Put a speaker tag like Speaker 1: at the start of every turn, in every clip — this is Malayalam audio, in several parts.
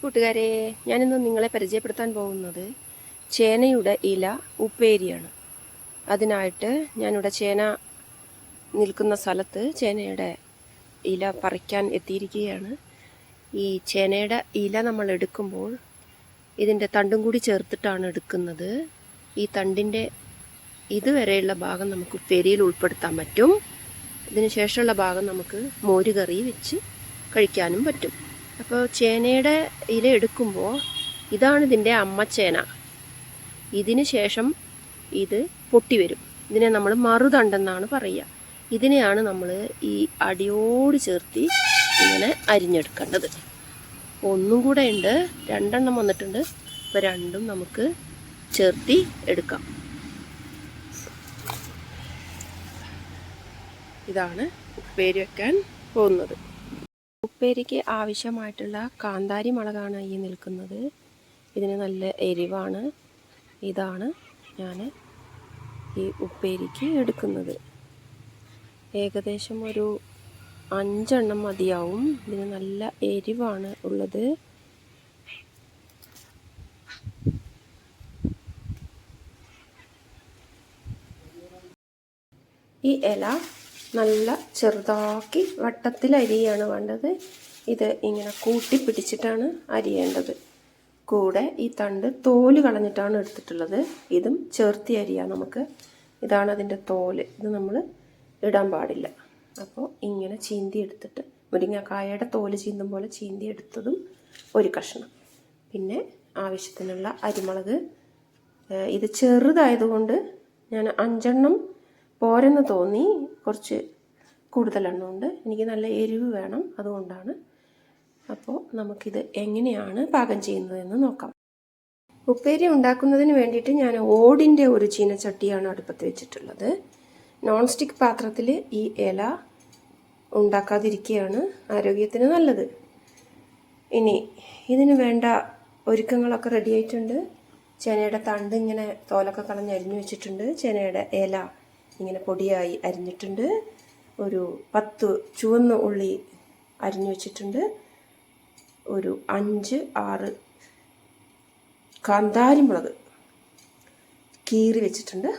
Speaker 1: കൂട്ടുകാരെ, ഞാനിന്ന് നിങ്ങളെ പരിചയപ്പെടുത്താൻ പോകുന്നത് ചേനയുടെ ഇല ഉപ്പേരിയാണ്. അതിനായിട്ട് ഞാനിവിടെ ചേന നിൽക്കുന്ന സ്ഥലത്ത് ചേനയുടെ ഇല പറിക്കാൻ എത്തിയിരിക്കുകയാണ്. ഈ ചേനയുടെ ഇല നമ്മൾ എടുക്കുമ്പോൾ ഇതിൻ്റെ തണ്ടും കൂടി ചേർത്തിട്ടാണ് എടുക്കുന്നത്. ഈ തണ്ടിൻ്റെ ഇതുവരെയുള്ള ഭാഗം നമുക്ക് ഉപ്പേരിയിൽ ഉൾപ്പെടുത്താൻ പറ്റും. ഇതിന് ശേഷമുള്ള ഭാഗം നമുക്ക് മോരുകറി വെച്ച് കഴിക്കാനും പറ്റും. അപ്പോൾ ചേനയുടെ ഇല എടുക്കുമ്പോൾ ഇതാണ് ഇതിൻ്റെ അമ്മച്ചേന. ഇതിന് ശേഷം ഇത് പൊട്ടി വരും. ഇതിനെ നമ്മൾ മറുതണ്ടെന്നാണ് പറയുക. ഇതിനെയാണ് നമ്മൾ ഈ അടിയോട് ചേർത്തി ഇങ്ങനെ അരിഞ്ഞെടുക്കേണ്ടത്. ഒന്നും കൂടെ ഉണ്ട്, 2 എണ്ണം വന്നിട്ടുണ്ട്. അപ്പോൾ രണ്ടും നമുക്ക് ചേർത്തി എടുക്കാം. ഇതാണ് ഉപ്പേരി വെക്കാൻ പോകുന്നത്. ഉപ്പേരിക്ക് ആവശ്യമായിട്ടുള്ള കാന്താരി മുളകാണ് ഈ നിൽക്കുന്നത്. ഇതിന് നല്ല എരിവാണ്. ഇതാണ് ഞാൻ ഈ ഉപ്പേരിക്ക് എടുക്കുന്നത്. ഏകദേശം ഒരു 5 എണ്ണം മതിയാവും. ഇതിന് നല്ല എരിവാണ് ഉള്ളത്. ഈ ഇല നല്ല ചെറുതാക്കി വട്ടത്തിൽ അരിയാണ് വേണ്ടത്. ഇത് ഇങ്ങനെ കൂട്ടി പിടിച്ചിട്ടാണ് അരിയേണ്ടത്. കൂടെ ഈ തണ്ട് തോല് കളഞ്ഞിട്ടാണ് എടുത്തിട്ടുള്ളത്. ഇതും ചേർത്തി അരിയാം നമുക്ക്. ഇതാണ് അതിൻ്റെ തോല്. ഇത് നമ്മൾ ഇടാൻ പാടില്ല. അപ്പോൾ ഇങ്ങനെ ചീന്തി എടുത്തിട്ട് മുരിങ്ങക്കായയുടെ തോല് ചീന്തും പോലെ ചീന്തി എടുത്തതും ഒരു കഷ്ണം. പിന്നെ ആവശ്യത്തിനുള്ള അരിമുളക്. ഇത് ചെറുതായതുകൊണ്ട് ഞാൻ 5 എണ്ണം പോരെന്ന് തോന്നി. കുറച്ച് കൂടുതലെണ്ണം ഉണ്ട്. എനിക്ക് നല്ല എരിവ് വേണം, അതുകൊണ്ടാണ്. അപ്പോൾ നമുക്കിത് എങ്ങനെയാണ് പാകം ചെയ്യുന്നതെന്ന് നോക്കാം. ഉപ്പേരി ഉണ്ടാക്കുന്നതിന് വേണ്ടിയിട്ട് ഞാൻ ഓടിൻ്റെ ഒരു ചീനച്ചട്ടിയാണ് അടുപ്പത്ത് വെച്ചിട്ടുള്ളത്. നോൺ സ്റ്റിക്ക് പാത്രത്തിൽ ഈ ഇല ഉണ്ടാക്കാതിരിക്കുകയാണ് ആരോഗ്യത്തിന് നല്ലത്. ഇനി ഇതിന് വേണ്ട ഒരുക്കങ്ങളൊക്കെ റെഡി ആയിട്ടുണ്ട്. ചേനയുടെ തണ്ട് ഇങ്ങനെ തോലൊക്കെ കളഞ്ഞ് അരിഞ്ഞു വെച്ചിട്ടുണ്ട്. ചേനയുടെ ഇല ഇങ്ങനെ പൊടിയായി അരിഞ്ഞിട്ടുണ്ട്. ഒരു 10 ചുവന്ന ഉള്ളി അരിഞ്ഞു വെച്ചിട്ടുണ്ട്. ഒരു 5-6 കാന്താരി മുളക് കീറി വെച്ചിട്ടുണ്ട്.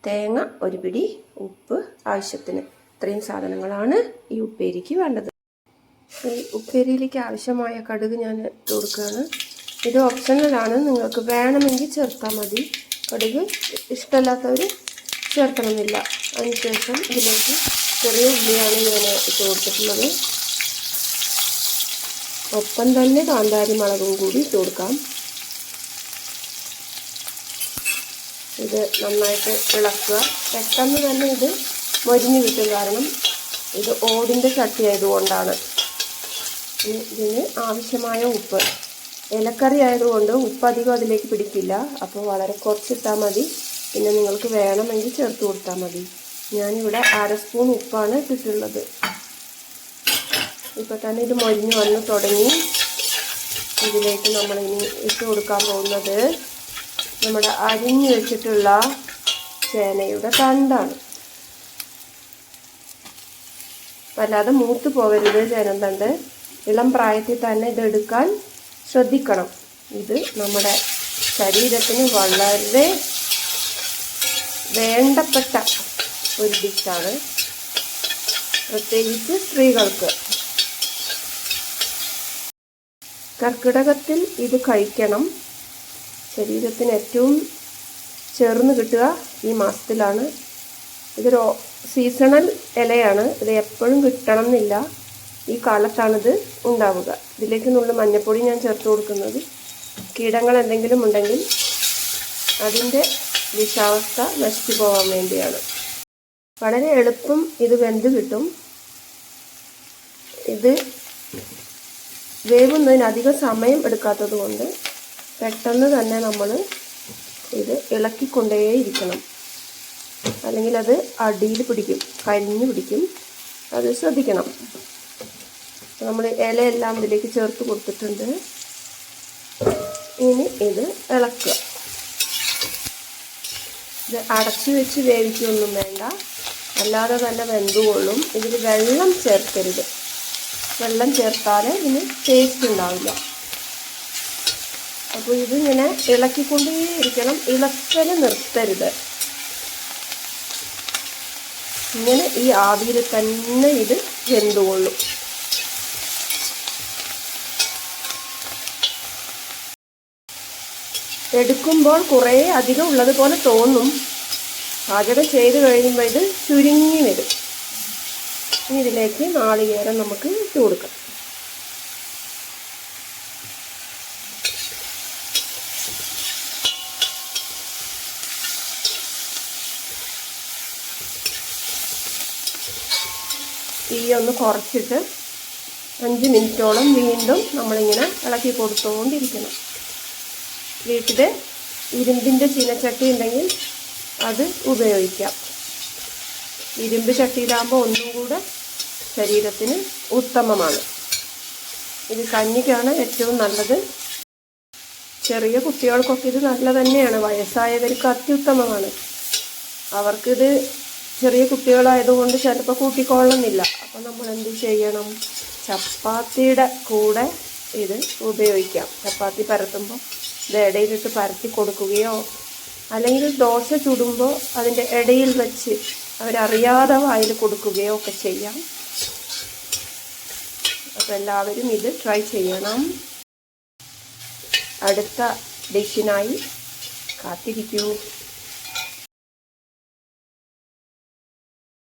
Speaker 1: തേങ്ങ ഒരു പിടി, ഉപ്പ് ആവശ്യത്തിന്. ഇത്രയും സാധനങ്ങളാണ് ഈ ഉപ്പേരിക്ക് വേണ്ടത്. ഈ ഉപ്പേരിയിലേക്ക് ആവശ്യമായ കടുക് ഞാൻ ഇട്ട് കൊടുക്കുകയാണ്. ഇത് ഓപ്ഷണലാണ്, നിങ്ങൾക്ക് വേണമെങ്കിൽ ചേർത്താൽ മതി. കടുക് ഇഷ്ടമല്ലാത്തവർ ചേർക്കണമെന്നില്ല. അതിനുശേഷം ഇതിലേക്ക് ചെറിയ ഉള്ളിയാണ് ഞാൻ ഇട്ട് കൊടുത്തിട്ടുള്ളത്. ഒപ്പം തന്നെ കാന്താരി മുളകും കൂടി ഇട്ട് കൊടുക്കാം. ഇത് നന്നായിട്ട് ഇളക്കുക. പെട്ടെന്ന് തന്നെ ഇത് മൊരിഞ്ഞ് കിട്ടും, കാരണം ഇത് ഓടിൻ്റെ ചട്ടി ആയതുകൊണ്ടാണ്. ഇതിന് ആവശ്യമായ ഉപ്പ്. ഇലക്കറി ആയതുകൊണ്ട് ഉപ്പ് അധികം അതിലേക്ക് പിടിക്കില്ല. അപ്പോൾ വളരെ കുറച്ചിട്ടാൽ മതി. പിന്നെ നിങ്ങൾക്ക് വേണമെങ്കിൽ ചേർത്ത് കൊടുത്താൽ മതി. ഞാനിവിടെ 1/2 സ്പൂൺ ഉപ്പാണ് ഇട്ടിട്ടുള്ളത്. ഇപ്പോൾ തന്നെ ഇത് മൊരിഞ്ഞ് വന്ന് തുടങ്ങി. ഇതിലേക്ക് നമ്മളിനി ഇട്ട് കൊടുക്കാൻ പോകുന്നത് നമ്മുടെ അരിഞ്ഞു വെച്ചിട്ടുള്ള ചേനയുടെ തണ്ടാണ്. വല്ലാതെ മൂത്ത് പോകരുത് ചേനത്തണ്ട്. ഇളം പ്രായത്തിൽ തന്നെ ഇതെടുക്കാൻ ശ്രദ്ധിക്കണം. ഇത് നമ്മുടെ ശരീരത്തിന് വളരെ വേണ്ടപ്പെട്ട ഒരു ഡിഷാണ്, പ്രത്യേകിച്ച് സ്ത്രീകൾക്ക്. കർക്കിടകത്തിൽ ഇത് കഴിക്കണം. ശരീരത്തിന് ഏറ്റവും ചേർന്ന് കിട്ടുക ഈ മാസത്തിലാണ്. ഇതൊരു സീസണൽ ഇലയാണ്. ഇത് എപ്പോഴും കിട്ടണം എന്നില്ല. ഈ കാലത്താണിത് ഉണ്ടാവുക. ഇതിലേക്ക് നുള്ള മഞ്ഞൾപ്പൊടി ഞാൻ ചേർത്ത് കൊടുക്കുന്നത് കീടങ്ങൾ എന്തെങ്കിലും ഉണ്ടെങ്കിൽ അതിൻ്റെ വിഷാവസ്ഥ നശിച്ചു പോകാൻ വേണ്ടിയാണ്. വളരെ എളുപ്പം ഇത് വെന്ത് കിട്ടും. ഇത് വേവുന്നതിന് അധികം സമയം എടുക്കാത്തത് കൊണ്ട് പെട്ടെന്ന് തന്നെ നമ്മൾ ഇത് ഇളക്കിക്കൊണ്ടേയിരിക്കണം. അല്ലെങ്കിൽ അത് അടിയിൽ പിടിക്കും, കരിഞ്ഞു പിടിക്കും. അത് ശ്രദ്ധിക്കണം. നമ്മൾ ഇലയെല്ലാം ഇതിലേക്ക് ചേർത്ത് കൊടുത്തിട്ടുണ്ട്. ഇനി ഇത് ഇളക്കുക. ഇത് അടച്ചു വെച്ച് വേവിക്കൊന്നും വേണ്ട, അല്ലാതെ തന്നെ വെന്തുകൊള്ളും. ഇതിൽ വെള്ളം ചേർക്കരുത്. വെള്ളം ചേർത്താലേ ഇതിന് ടേസ്റ്റ് ഉണ്ടാവില്ല. അപ്പോൾ ഇതിങ്ങനെ ഇളക്കിക്കൊണ്ടേയിരിക്കണം, ഇളക്കൽ നിർത്തരുത്. ഇങ്ങനെ ഈ ആവിയിൽ തന്നെ ഇത് വെന്തുകൊള്ളും. എടുക്കുമ്പോൾ കുറേ അധികം ഉള്ളതുപോലെ തോന്നും. പാചകം ചെയ്ത് കഴിയുമ്പോൾ ഇത് ചുരുങ്ങി വരും. ഇനി ഇതിലേക്ക് നാളികേരം നമുക്ക് ഇട്ട് കൊടുക്കാം. തീ ഒന്ന് കുറച്ചിട്ട് 5 മിനിറ്റോളം വീണ്ടും നമ്മളിങ്ങനെ ഇളക്കി കൊടുത്തുകൊണ്ടിരിക്കണം. വീട്ടിൽ ഇരുമ്പിൻ്റെ ചീനച്ചട്ടി ഉണ്ടെങ്കിൽ അത് ഉപയോഗിക്കാം. ഇരുമ്പ് ചട്ടിയിലാകുമ്പോൾ ഒന്നും കൂടെ ശരീരത്തിന് ഉത്തമമാണ്. ഇത് കഞ്ഞിക്കാണ് ഏറ്റവും നല്ലത്. ചെറിയ കുട്ടികൾക്കൊക്കെ ഇത് നല്ല തന്നെയാണ്. വയസ്സായവർക്ക് അത്യുത്തമമാണ്. അവർക്കിത് ചെറിയ കുട്ടികളായതുകൊണ്ട് ചിലപ്പോൾ കൂട്ടിക്കൊള്ളുന്നില്ല. അപ്പോൾ നമ്മൾ എന്ത് ചെയ്യണം? ചപ്പാത്തിയുടെ കൂടെ ഇത് ഉപയോഗിക്കാം. ചപ്പാത്തി പരത്തുമ്പോൾ ഇത് ഇടയിലിട്ട് പരത്തി കൊടുക്കുകയോ അല്ലെങ്കിൽ ദോശ ചുടുമ്പോൾ അതിൻ്റെ ഇടയിൽ വെച്ച് അവരറിയാതെ വായിൽ കൊടുക്കുകയോ ഒക്കെ ചെയ്യാം. അപ്പോൾ എല്ലാവരും ഇത് ട്രൈ ചെയ്യണം. അടുത്ത ഡിഷിനായി കാത്തിരിക്കൂ.